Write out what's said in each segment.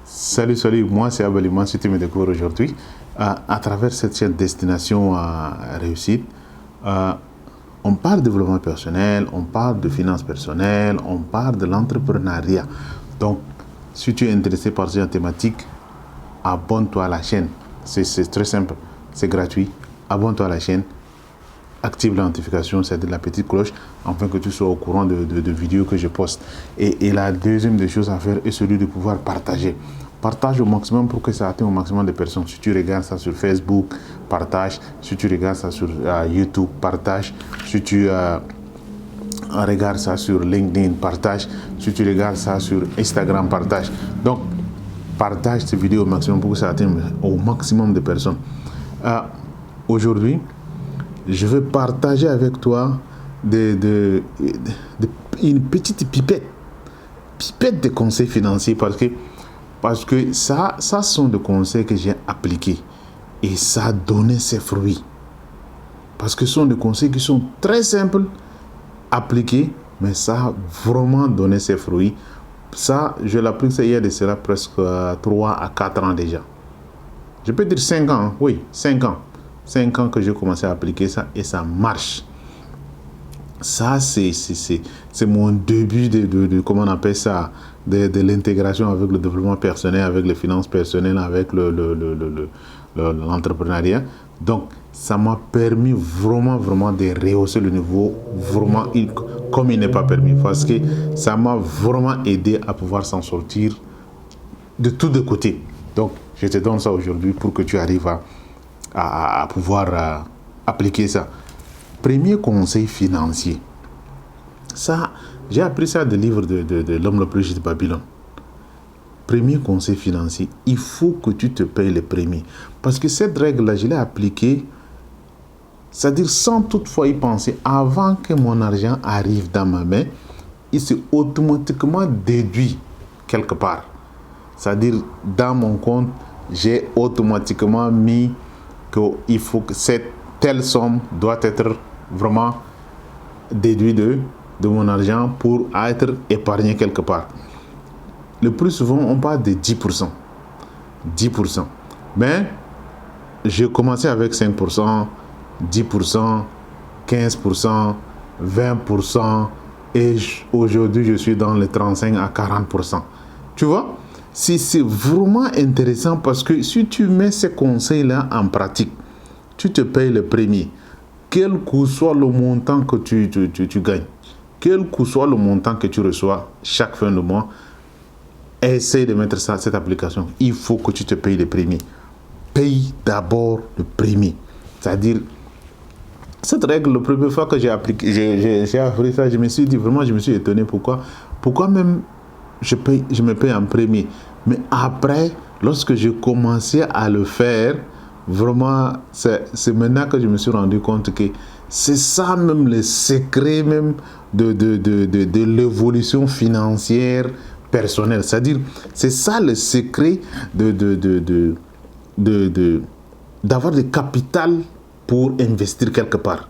Salut, moi c'est Abaliman, si tu me découvres aujourd'hui, à travers cette chaîne Destination à Réussite, euh, on parle de développement personnel, on parle de finances personnelles, on parle de l'entrepreneuriat. Donc, si tu es intéressé par cette thématique, abonne-toi à la chaîne. C'est très simple, c'est gratuit. Abonne-toi à la chaîne, active la notification, c'est-à-dire la petite cloche, afin que tu sois au courant de vidéos que je poste. Et la deuxième des choses à faire est celui de pouvoir partager. Partage au maximum pour que ça atteigne au maximum de personnes. Si tu regardes ça sur Facebook, partage. Si tu regardes ça sur YouTube, partage. Si tu regardes ça sur LinkedIn, partage. Si tu regardes ça sur Instagram, partage. Donc, partage ces vidéos au maximum pour que ça atteigne au maximum de personnes. Aujourd'hui, je vais partager avec toi une petite pipette de conseils financiers parce que ça sont des conseils que j'ai appliqués et ça a donné ses fruits. Parce que ce sont des conseils qui sont très simples, appliqués, mais ça a vraiment donné ses fruits. Ça, je l'applique il y a de cela presque 3 à 4 ans déjà. Je peux dire 5 ans, oui, 5 ans. 5 ans que j'ai commencé à appliquer ça et ça marche. Ça, c'est mon début de comment on appelle ça, de l'intégration avec le développement personnel, avec les finances personnelles, avec l'entrepreneuriat. Donc, ça m'a permis vraiment de rehausser le niveau, vraiment comme il n'est pas permis. Parce que ça m'a vraiment aidé à pouvoir s'en sortir de tous les côtés. Donc, je te donne ça aujourd'hui pour que tu arrives à pouvoir appliquer ça. Premier conseil financier. Ça, j'ai appris ça des livres de l'homme le plus riche de Babylone. Premier conseil financier, il faut que tu te payes les premiers. Parce que cette règle-là, je l'ai appliquée, c'est-à-dire sans toutefois y penser, avant que mon argent arrive dans ma main, il s'est automatiquement déduit quelque part. C'est-à-dire, dans mon compte, j'ai automatiquement mis qu'il faut que cette telle somme doit être vraiment déduite de mon argent pour être épargné quelque part. Le plus souvent, on parle de 10%. 10%. Mais j'ai commencé avec 5%, 10%, 15%, 20%, et aujourd'hui, je suis dans les 35 à 40%. Tu vois? C'est vraiment intéressant parce que si tu mets ces conseils-là en pratique, tu te payes le premier, quel que soit le montant que tu gagnes, quel que soit le montant que tu reçois chaque fin de mois, essaye de mettre ça, cette application. Il faut que tu te payes le premier. Paye d'abord le premier. C'est-à-dire, cette règle, la première fois que j'ai appliqué, j'ai appris ça, je me suis dit, vraiment, je me suis étonné. Pourquoi même je me paye en premier. Mais après, lorsque j'ai commencé à le faire, vraiment, c'est maintenant que je me suis rendu compte que c'est ça même le secret même de l'évolution financière personnelle. C'est-à-dire, c'est ça le secret d'avoir du capital pour investir quelque part.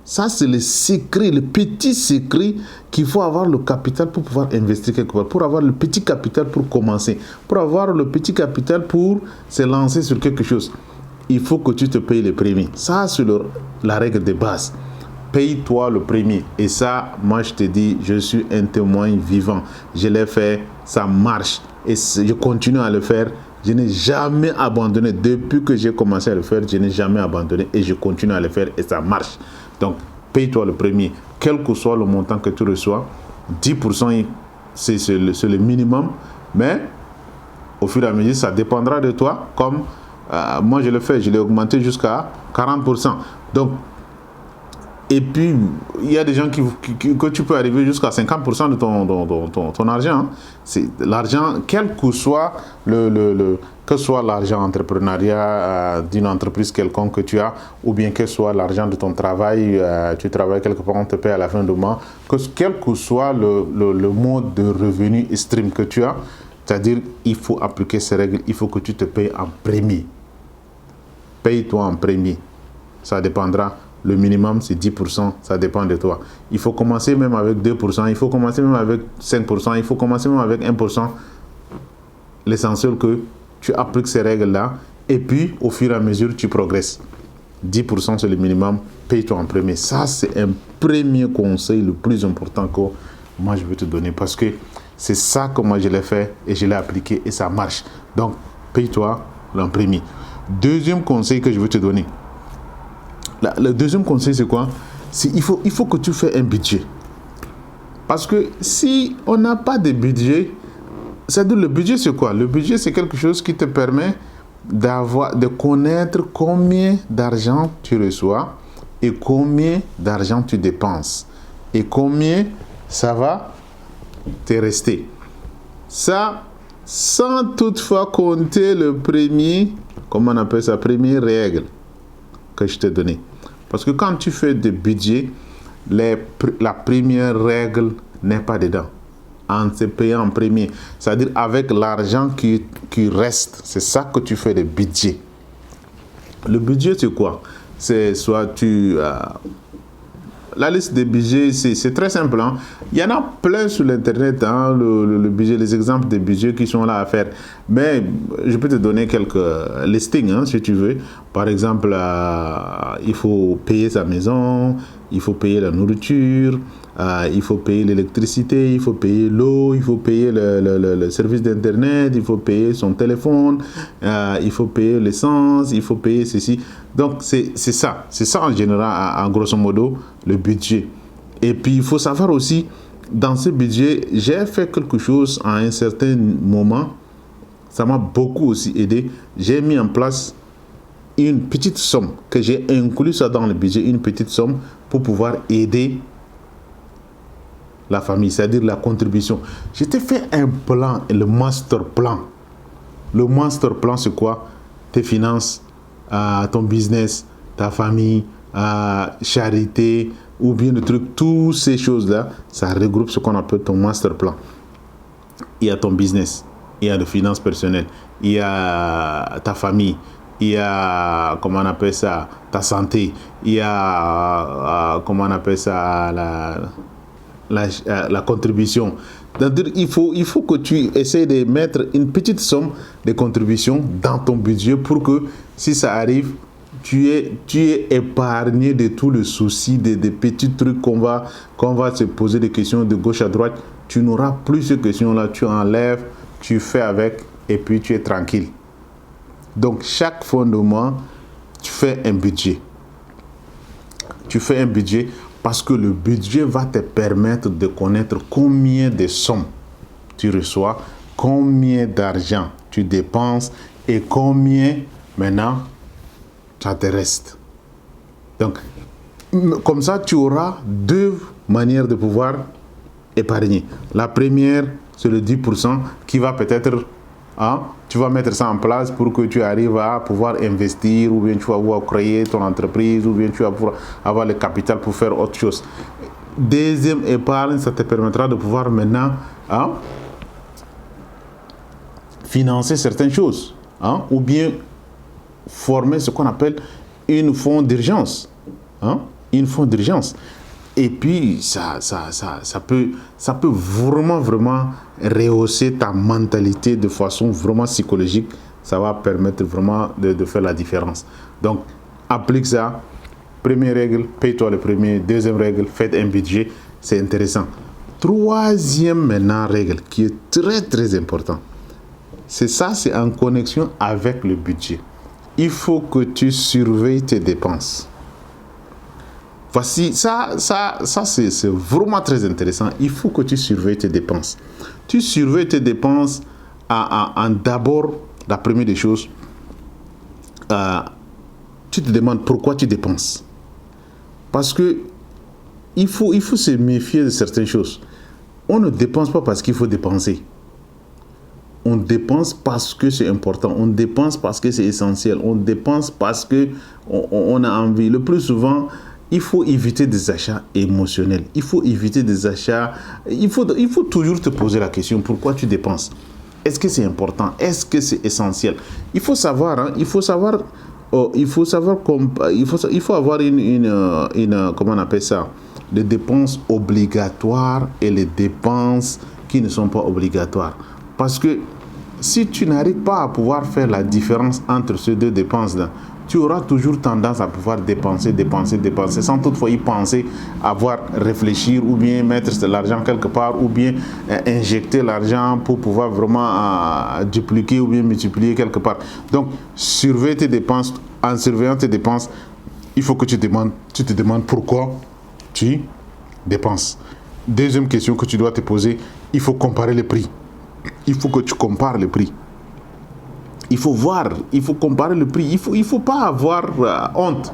Ça, c'est le secret, le petit secret qu'il faut avoir le capital pour pouvoir investir quelque part, pour avoir le petit capital pour commencer, pour avoir le petit capital pour se lancer sur quelque chose. Il faut que tu te payes le premier. Ça, c'est la règle de base. Paye-toi le premier. Et ça, moi, je te dis, je suis un témoin vivant. Je l'ai fait, ça marche. Et je continue à le faire. Je n'ai jamais abandonné. Depuis que j'ai commencé à le faire, je n'ai jamais abandonné. Et je continue à le faire et ça marche. Donc, paye-toi le premier. Quel que soit le montant que tu reçois, 10%, c'est le minimum. Mais, au fur et à mesure, ça dépendra de toi. Comme moi, je le fais, je l'ai augmenté jusqu'à 40%. Donc, et puis, il y a des gens que tu peux arriver jusqu'à 50% de ton argent. Hein. C'est l'argent, quel que soit que soit l'argent entrepreneuriat d'une entreprise quelconque que tu as, ou bien que soit l'argent de ton travail, tu travailles quelque part, on te paie à la fin du mois, quel que soit le mode de revenu extrême que tu as, c'est-à-dire il faut appliquer ces règles, il faut que tu te payes en premier. Paye-toi en premier. Ça dépendra. Le minimum, c'est 10%, ça dépend de toi. Il faut commencer même avec 2%, il faut commencer même avec 5%, il faut commencer même avec 1%. l'essentiel que tu appliques ces règles-là et puis au fur et à mesure, tu progresses. 10% c'est le minimum, paye-toi en premier. Ça, c'est un premier conseil le plus important que moi je veux te donner parce que c'est ça que moi je l'ai fait et je l'ai appliqué et ça marche. Donc, paye-toi en premier. Deuxième conseil que je veux te donner. Le deuxième conseil, c'est quoi? Il faut que tu fasses un budget. Parce que si on n'a pas de budget, c'est-à-dire le budget, c'est quoi? Le budget, c'est quelque chose qui te permet de connaître combien d'argent tu reçois et combien d'argent tu dépenses et combien ça va te rester. Ça, sans toutefois compter le premier, comment on appelle ça, première règle que je t'ai donnée. Parce que quand tu fais des budgets, la première règle n'est pas dedans. En se payant en premier, c'est-à-dire avec l'argent qui reste, c'est ça que tu fais le budget. Le budget, c'est quoi? C'est soit la liste des budgets, c'est très simple. Hein? Il y en a plein sur l'internet, hein, le budget, les exemples des budgets qui sont là à faire. Mais je peux te donner quelques listings, hein, si tu veux. Par exemple, il faut payer sa maison, il faut payer la nourriture, il faut payer l'électricité, il faut payer l'eau, il faut payer le service d'internet, il faut payer son téléphone, il faut payer l'essence, il faut payer ceci. Donc c'est ça en général, en grosso modo, le budget. Et puis il faut savoir aussi, dans ce budget, j'ai fait quelque chose à un certain moment, ça m'a beaucoup aussi aidé. J'ai mis en place une petite somme, que j'ai inclus ça dans le budget, une petite somme pour pouvoir aider la famille, c'est-à-dire la contribution. Je t'ai fait un plan, le master plan. Le master plan, c'est quoi? Tes finances, ton business, ta famille, charité, ou bien le truc, toutes ces choses-là, ça regroupe ce qu'on appelle ton master plan. Il y a ton business, il y a les finances personnelles, il y a ta famille, il y a, comment on appelle ça, ta santé, il y a, comment on appelle ça, la contribution. C'est-à-dire, il faut que tu essaies de mettre une petite somme de contribution dans ton budget pour que si ça arrive, tu es épargné de tout le souci des petits trucs qu'on va se poser des questions de gauche à droite. Tu n'auras plus ces questions-là, tu enlèves, tu fais avec et puis tu es tranquille. Donc chaque fin de mois, tu fais un budget. Tu fais un budget parce que le budget va te permettre de connaître combien de sommes tu reçois, combien d'argent tu dépenses et combien maintenant ça te reste. Donc, comme ça, tu auras deux manières de pouvoir épargner. La première, c'est le 10% qui va peut-être, tu vas mettre ça en place pour que tu arrives à pouvoir investir, ou bien tu vas pouvoir créer ton entreprise, ou bien tu vas pouvoir avoir le capital pour faire autre chose. Deuxième épargne, ça te permettra de pouvoir maintenant financer certaines choses, ou bien former ce qu'on appelle une fonds d'urgence. Une fonds d'urgence. Et puis, ça peut vraiment rehausser ta mentalité de façon vraiment psychologique. Ça va permettre vraiment de faire la différence. Donc, applique ça. Première règle, paye-toi le premier. Deuxième règle, faites un budget. C'est intéressant. Troisième maintenant règle, qui est très très important. C'est en connexion avec le budget. Il faut que tu surveilles tes dépenses. Voici, ça c'est vraiment très intéressant. Il faut que tu surveilles tes dépenses. Tu surveilles tes dépenses en d'abord, la première des choses, tu te demandes pourquoi tu dépenses. Parce que il faut se méfier de certaines choses. On ne dépense pas parce qu'il faut dépenser. On dépense parce que c'est important. On dépense parce que c'est essentiel. On dépense parce que on a envie. Le plus souvent, il faut éviter des achats émotionnels. Il faut éviter des achats. Il faut toujours te poser la question, pourquoi tu dépenses? Est-ce que c'est important? Est-ce que c'est essentiel? Il faut savoir, il faut avoir une comment on appelle ça? Les dépenses obligatoires et les dépenses qui ne sont pas obligatoires. Parce que si tu n'arrives pas à pouvoir faire la différence entre ces deux dépenses-là, tu auras toujours tendance à pouvoir dépenser, sans toutefois y penser, avoir réfléchir ou bien mettre de l'argent quelque part ou bien injecter l'argent pour pouvoir vraiment dupliquer ou bien multiplier quelque part. Donc, surveille tes dépenses. En surveillant tes dépenses, il faut que tu te demandes pourquoi tu dépenses. Deuxième question que tu dois te poser, il faut comparer les prix. Il faut que tu compares les prix. Il faut voir, il faut comparer le prix. Il faut pas avoir honte.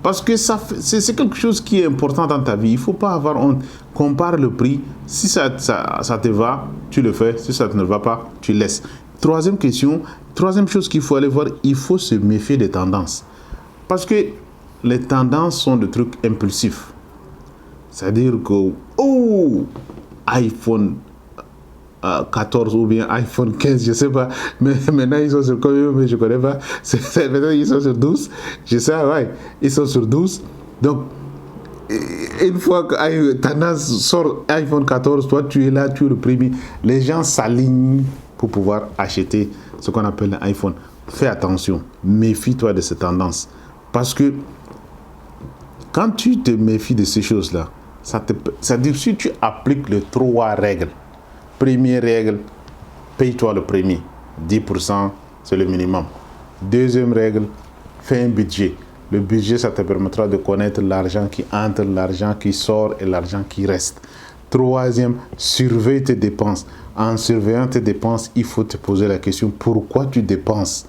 Parce que c'est quelque chose qui est important dans ta vie. Il ne faut pas avoir honte. Compare le prix. Si ça te va, tu le fais. Si ça ne te va pas, tu laisses. Troisième chose qu'il faut aller voir, il faut se méfier des tendances. Parce que les tendances sont des trucs impulsifs. C'est-à-dire que, iPhone 14 ou bien iPhone 15, je ne sais pas. Mais maintenant, ils sont sur combien, mais je ne connais pas. Maintenant, ils sont sur 12. Je sais, ouais. Ils sont sur 12. Donc, une fois que tendance sort iPhone 14, toi, tu es là, tu es le premier. Les gens s'alignent pour pouvoir acheter ce qu'on appelle un iPhone. Fais attention. Méfie-toi de ces tendances. Parce que quand tu te méfies de ces choses-là, ça veut dire si tu appliques les 3 règles. Première règle, paye-toi le premier. 10%, c'est le minimum. Deuxième règle, fais un budget. Le budget, ça te permettra de connaître l'argent qui entre, l'argent qui sort et l'argent qui reste. Troisième, surveille tes dépenses. En surveillant tes dépenses, il faut te poser la question, pourquoi tu dépenses?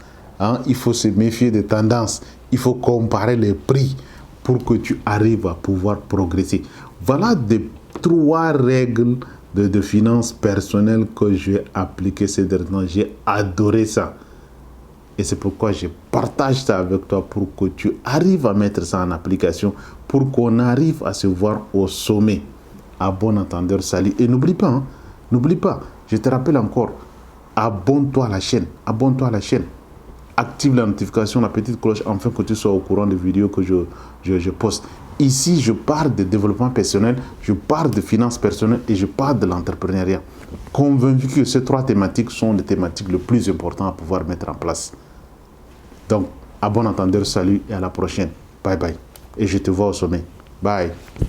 Il faut se méfier des tendances. Il faut comparer les prix pour que tu arrives à pouvoir progresser. Voilà des 3 règles de finances personnelles que j'ai appliquées ces derniers temps. J'ai adoré ça. Et c'est pourquoi je partage ça avec toi pour que tu arrives à mettre ça en application, pour qu'on arrive à se voir au sommet. À bon entendeur, salut. Et n'oublie pas, je te rappelle encore, abonne-toi à la chaîne. Active la notification, la petite cloche, afin que tu sois au courant des vidéos que je poste. Ici, je parle de développement personnel, je parle de finances personnelles et je parle de l'entrepreneuriat. Convaincu que ces 3 thématiques sont les thématiques les plus importantes à pouvoir mettre en place. Donc, à bon entendeur, salut et à la prochaine. Bye bye. Et je te vois au sommet. Bye.